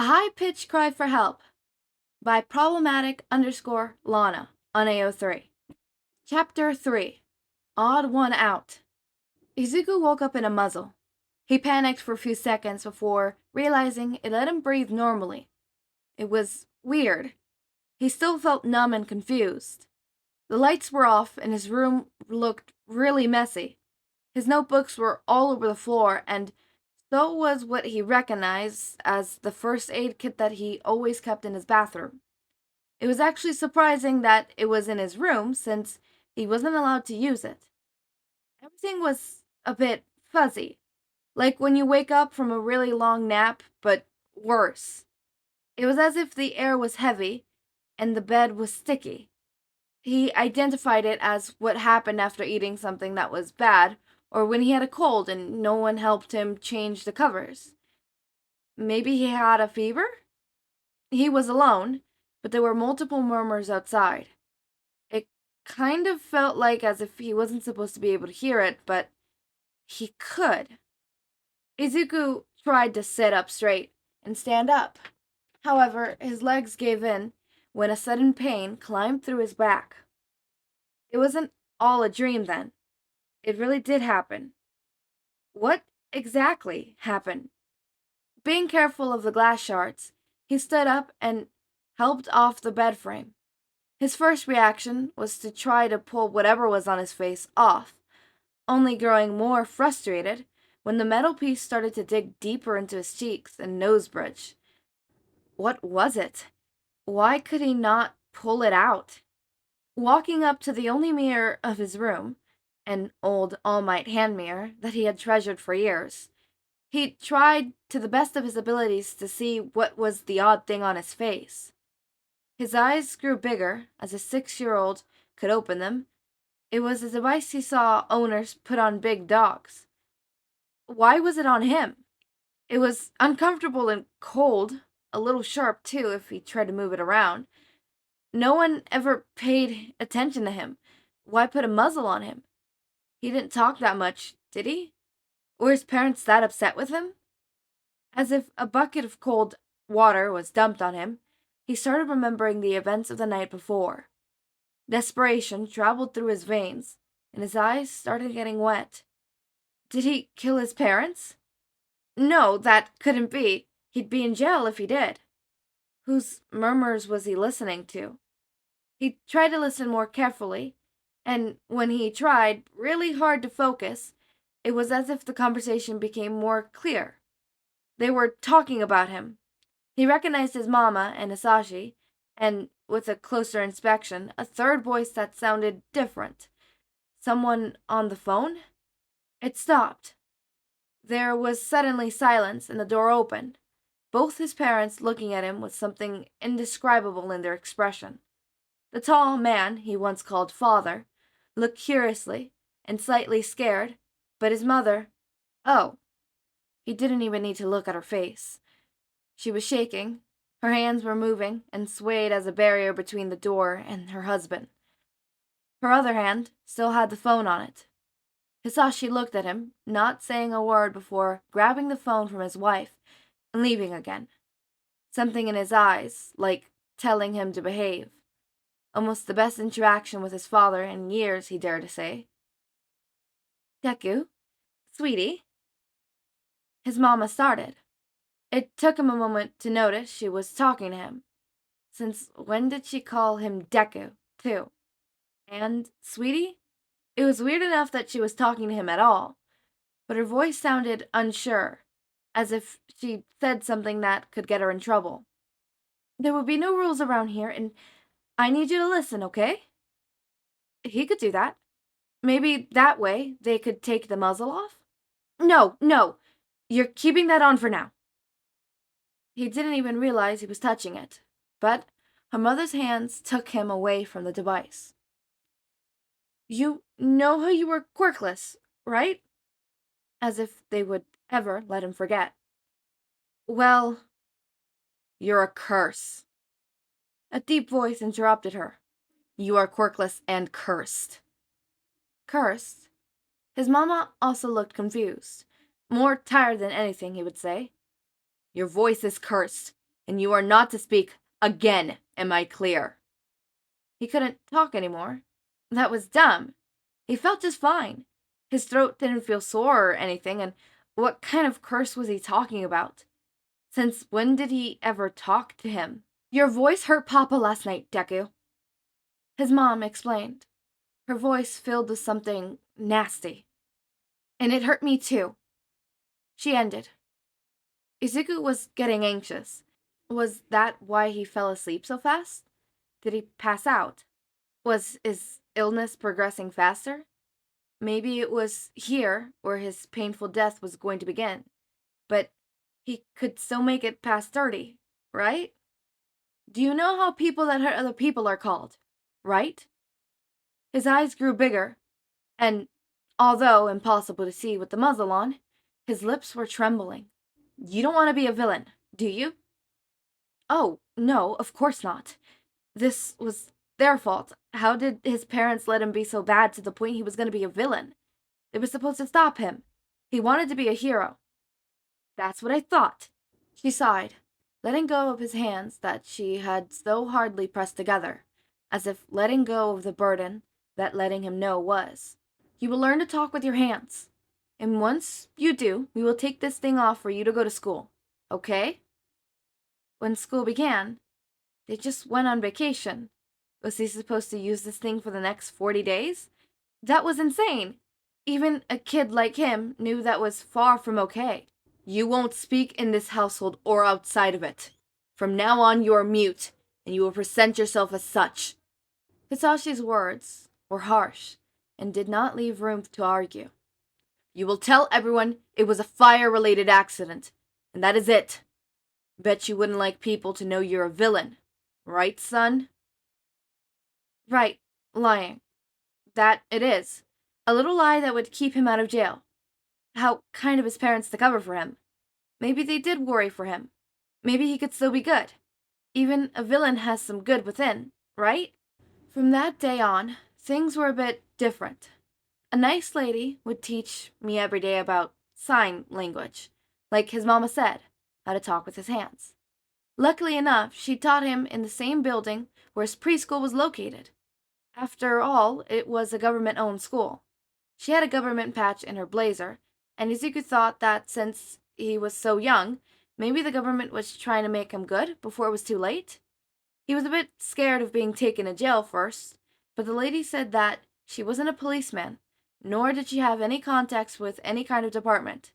A high-pitched cry for help by problematic_Lana on AO3. Chapter 3. Odd One Out. Izuku woke up in a muzzle. He panicked for a few seconds before realizing it let him breathe normally. It was weird. He still felt numb and confused. The lights were off and his room looked really messy. His notebooks were all over the floor, and so was what he recognized as the first aid kit that he always kept in his bathroom. It was actually surprising that it was in his room, since he wasn't allowed to use it. Everything was a bit fuzzy, like when you wake up from a really long nap, but worse. It was as if the air was heavy and the bed was sticky. He identified it as what happened after eating something that was bad, or when he had a cold and no one helped him change the covers. Maybe he had a fever? He was alone, but there were multiple murmurs outside. It kind of felt like as if he wasn't supposed to be able to hear it, but he could. Izuku tried to sit up straight and stand up. However, his legs gave in when a sudden pain climbed through his back. It wasn't all a dream then. It really did happen. What exactly happened? Being careful of the glass shards, he stood up and helped off the bed frame. His first reaction was to try to pull whatever was on his face off, only growing more frustrated when the metal piece started to dig deeper into his cheeks and nose bridge. What was it? Why could he not pull it out? Walking up to the only mirror of his room, an old All Might hand mirror that he had treasured for years, he tried to the best of his abilities to see what was the odd thing on his face. His eyes grew bigger as a 6-year-old could open them. It was a device he saw owners put on big dogs. Why was it on him? It was uncomfortable and cold, a little sharp too if he tried to move it around. No one ever paid attention to him. Why put a muzzle on him? He didn't talk that much, did he? Were his parents that upset with him? As if a bucket of cold water was dumped on him, he started remembering the events of the night before. Desperation traveled through his veins, and his eyes started getting wet. Did he kill his parents? No, that couldn't be. He'd be in jail if he did. Whose murmurs was he listening to? He tried to listen more carefully, and when he tried really hard to focus, it was as if the conversation became more clear. They were talking about him. He recognized his mama and Hisashi, and with a closer inspection, a third voice that sounded different. Someone on the phone? It stopped. There was suddenly silence, and the door opened, both his parents looking at him with something indescribable in their expression. The tall man he once called father looked curiously and slightly scared, but his mother, oh, he didn't even need to look at her face. She was shaking, her hands were moving and swayed as a barrier between the door and her husband. Her other hand still had the phone on it. Hisashi looked at him, not saying a word before grabbing the phone from his wife and leaving again. Something in his eyes, like telling him to behave. Almost the best interaction with his father in years, he dared to say. Deku, sweetie. His mama started. It took him a moment to notice she was talking to him. Since when did she call him Deku, too? And sweetie? It was weird enough that she was talking to him at all, but her voice sounded unsure, as if she said something that could get her in trouble. There will be no rules around here, and I need you to listen, okay? He could do that. Maybe that way they could take the muzzle off? No, you're keeping that on for now. He didn't even realize he was touching it, but her mother's hands took him away from the device. You know how you were quirkless, right? As if they would ever let him forget. Well, you're a curse. A deep voice interrupted her. You are quirkless and cursed. Cursed? His mama also looked confused. More tired than anything, he would say. Your voice is cursed. and you are not to speak again. Am I clear? He couldn't talk anymore. That was dumb. He felt just fine. His throat didn't feel sore or anything, and what kind of curse was he talking about? Since when did he ever talk to him? Your voice hurt Papa last night, Deku. His mom explained. Her voice filled with something nasty. And it hurt me too. She ended. Izuku was getting anxious. Was that why he fell asleep so fast? Did he pass out? Was his illness progressing faster? Maybe it was here where his painful death was going to begin. But he could still make it past 30, right? Do you know how people that hurt other people are called? Right? His eyes grew bigger, and although impossible to see with the muzzle on, his lips were trembling. You don't want to be a villain, do you? Oh, no, of course not. This was their fault. How did his parents let him be so bad to the point he was going to be a villain? They were supposed to stop him. He wanted to be a hero. That's what I thought. She sighed, letting go of his hands that she had so hardly pressed together, as if letting go of the burden that letting him know was. You will learn to talk with your hands. And once you do, we will take this thing off for you to go to school. Okay? When school began, they just went on vacation. Was he supposed to use this thing for the next 40 days? That was insane. Even a kid like him knew that was far from okay. You won't speak in this household or outside of it. From now on, you are mute, and you will present yourself as such. Hisashi's words were harsh and did not leave room to argue. You will tell everyone it was a fire-related accident, and that is it. Bet you wouldn't like people to know you're a villain. Right, son? Right, lying. That it is. A little lie that would keep him out of jail. How kind of his parents to cover for him. Maybe they did worry for him. Maybe he could still be good. Even a villain has some good within, right? From that day on, things were a bit different. A nice lady would teach me every day about sign language, like his mama said, how to talk with his hands. Luckily enough, she taught him in the same building where his preschool was located. After all, it was a government-owned school. She had a government patch in her blazer, and Izuku thought that since he was so young, maybe the government was trying to make him good before it was too late. He was a bit scared of being taken to jail first, but the lady said that she wasn't a policeman, nor did she have any contacts with any kind of department.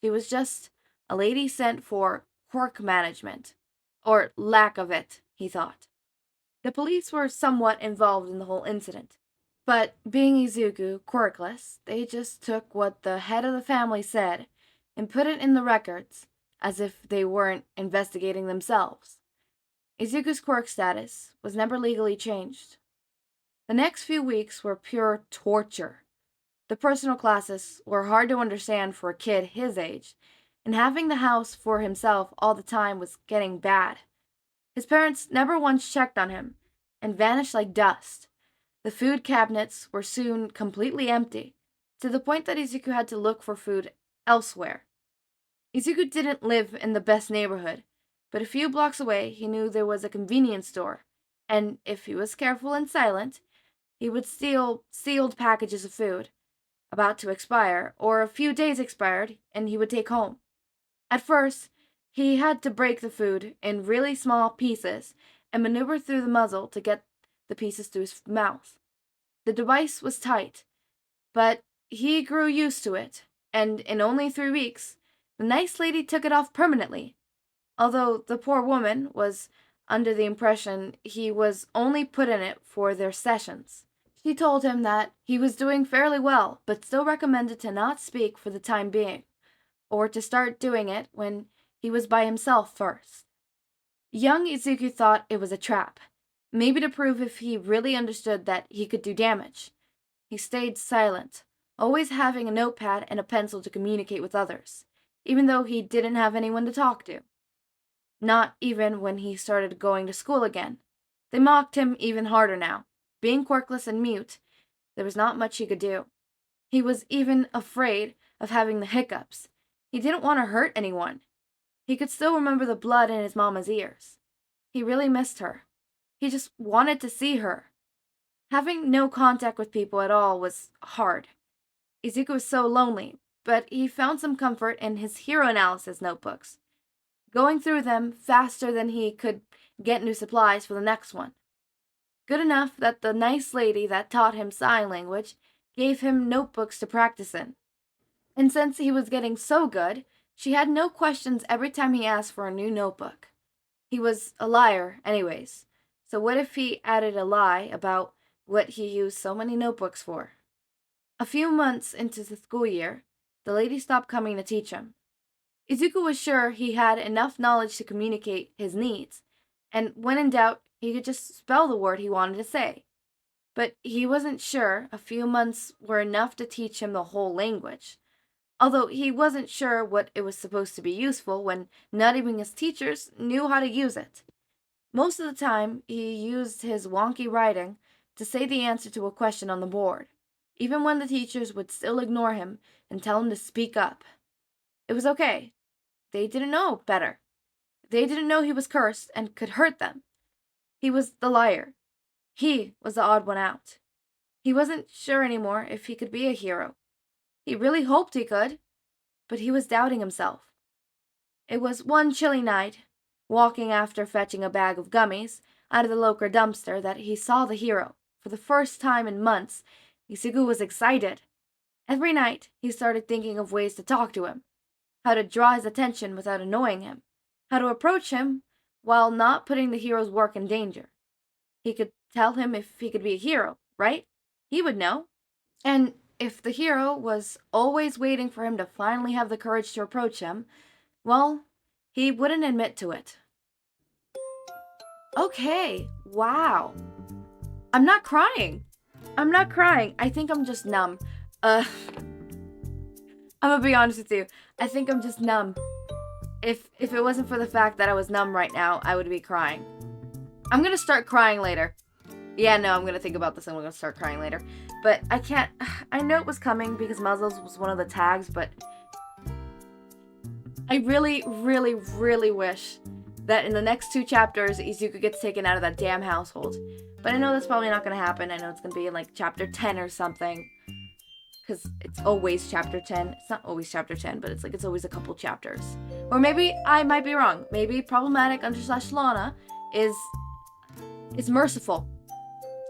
She was just a lady sent for quirk management. Or lack of it, he thought. The police were somewhat involved in the whole incident. But being Izuku, quirkless, they just took what the head of the family said and put it in the records, as if they weren't investigating themselves. Izuku's quirk status was never legally changed. The next few weeks were pure torture. The personal classes were hard to understand for a kid his age, and having the house for himself all the time was getting bad. His parents never once checked on him, and vanished like dust. The food cabinets were soon completely empty, to the point that Izuku had to look for food elsewhere. Izuku didn't live in the best neighborhood, but a few blocks away he knew there was a convenience store, and if he was careful and silent, he would steal sealed packages of food, about to expire, or a few days expired, and he would take home. At first, he had to break the food in really small pieces and maneuver through the muzzle to get the pieces to his mouth. The device was tight, but he grew used to it, and in only 3 weeks, the nice lady took it off permanently, although the poor woman was under the impression he was only put in it for their sessions. She told him that he was doing fairly well, but still recommended to not speak for the time being, or to start doing it when he was by himself first. Young Izuku thought it was a trap, maybe to prove if he really understood that he could do damage. He stayed silent, always having a notepad and a pencil to communicate with others, even though he didn't have anyone to talk to. Not even when he started going to school again. They mocked him even harder now. Being quirkless and mute, there was not much he could do. He was even afraid of having the hiccups. He didn't want to hurt anyone. He could still remember the blood in his mama's ears. He really missed her. He just wanted to see her. Having no contact with people at all was hard. Izuku was so lonely, but he found some comfort in his hero analysis notebooks, going through them faster than he could get new supplies for the next one. Good enough that the nice lady that taught him sign language gave him notebooks to practice in. And since he was getting so good, she had no questions every time he asked for a new notebook. He was a liar anyways, so what if he added a lie about what he used so many notebooks for? A few months into the school year, the lady stopped coming to teach him. Izuku was sure he had enough knowledge to communicate his needs, and when in doubt, he could just spell the word he wanted to say. But he wasn't sure a few months were enough to teach him the whole language, although he wasn't sure what it was supposed to be useful when not even his teachers knew how to use it. Most of the time, he used his wonky writing to say the answer to a question on the board, even when the teachers would still ignore him and tell him to speak up. It was okay. They didn't know better. They didn't know he was cursed and could hurt them. He was the liar. He was the odd one out. He wasn't sure anymore if he could be a hero. He really hoped he could, but he was doubting himself. It was one chilly night, walking after fetching a bag of gummies out of the local dumpster, that he saw the hero. For the first time in months, Izuku was excited. Every night, he started thinking of ways to talk to him, how to draw his attention without annoying him, how to approach him while not putting the hero's work in danger. He could tell him if he could be a hero, right? He would know. And if the hero was always waiting for him to finally have the courage to approach him, well, he wouldn't admit to it. Okay, wow. I'm not crying. I think I'm just numb. I'm gonna be honest with you. I think I'm just numb. If it wasn't for the fact that I was numb right now, I would be crying. I'm gonna start crying later. Yeah, no, I'm gonna think about this and I'm gonna start crying later. But I can't. I know it was coming because muzzles was one of the tags, but I really, really, really wish that in the next 2 chapters, Izuku gets taken out of that damn household. But I know that's probably not gonna happen. I know it's gonna be in like chapter 10 or something. Because it's always chapter 10. It's not always chapter 10, but it's always a couple chapters. Or maybe I might be wrong. Maybe problematic / Lana is merciful.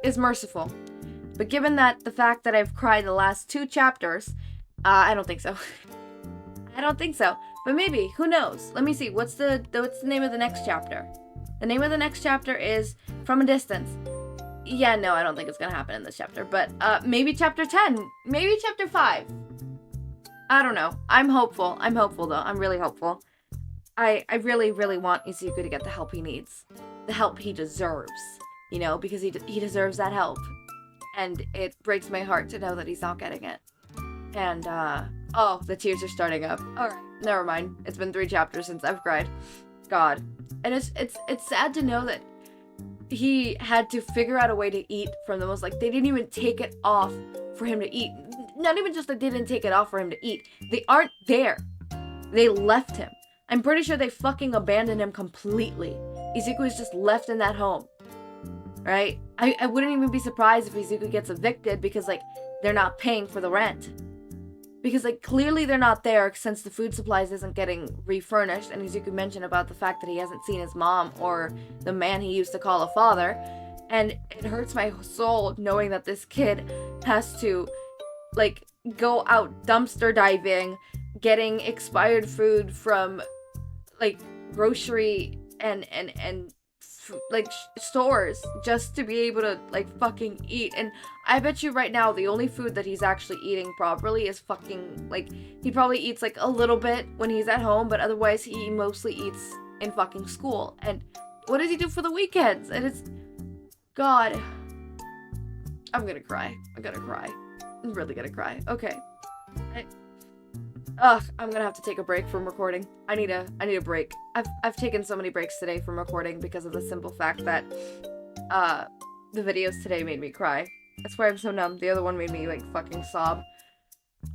Is merciful. But given that the fact that I've cried the last 2 chapters, I don't think so. I don't think so. But maybe, who knows? Let me see. What's the name of the next chapter? The name of the next chapter is From a Distance. Yeah, no, I don't think it's gonna happen in this chapter. But maybe chapter 10. Maybe chapter 5. I don't know. I'm hopeful. I'm hopeful, though. I'm really hopeful. I really, really want Izuku to get the help he needs. The help he deserves. You know, because he deserves that help. And it breaks my heart to know that he's not getting it. And, oh, the tears are starting up. Alright, never mind. It's been 3 chapters since I've cried. God. And it's sad to know that he had to figure out a way to eat from the most, like, they didn't even take it off for him to eat. Not even just that they didn't take it off for him to eat. They aren't there. They left him. I'm pretty sure they fucking abandoned him completely. Izuku is just left in that home. Right? I wouldn't even be surprised if Izuku gets evicted because, like, they're not paying for the rent. Because, like, clearly they're not there since the food supplies isn't getting refurnished. And Izuku mentioned about the fact that he hasn't seen his mom or the man he used to call a father. And it hurts my soul knowing that this kid has to, like, go out dumpster diving, getting expired food from, like, grocery and like stores just to be able to like fucking eat. And I bet you right now the only food that he's actually eating properly is fucking, like, he probably eats like a little bit when he's at home, but otherwise he mostly eats in fucking school. And what does he do for the weekends? And it's, God, I'm gonna cry. I'm really gonna cry. Okay. I'm gonna have to take a break from recording. I need a break. I've taken so many breaks today from recording because of the simple fact that the videos today made me cry. That's why I'm so numb. The other one made me like fucking sob.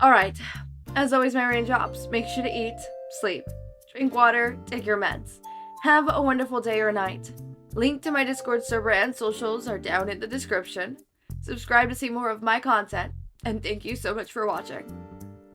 Alright. As always, my rain drops. Make sure to eat, sleep, drink water, take your meds. Have a wonderful day or night. Link to my Discord server and socials are down in the description. Subscribe to see more of my content, and thank you so much for watching.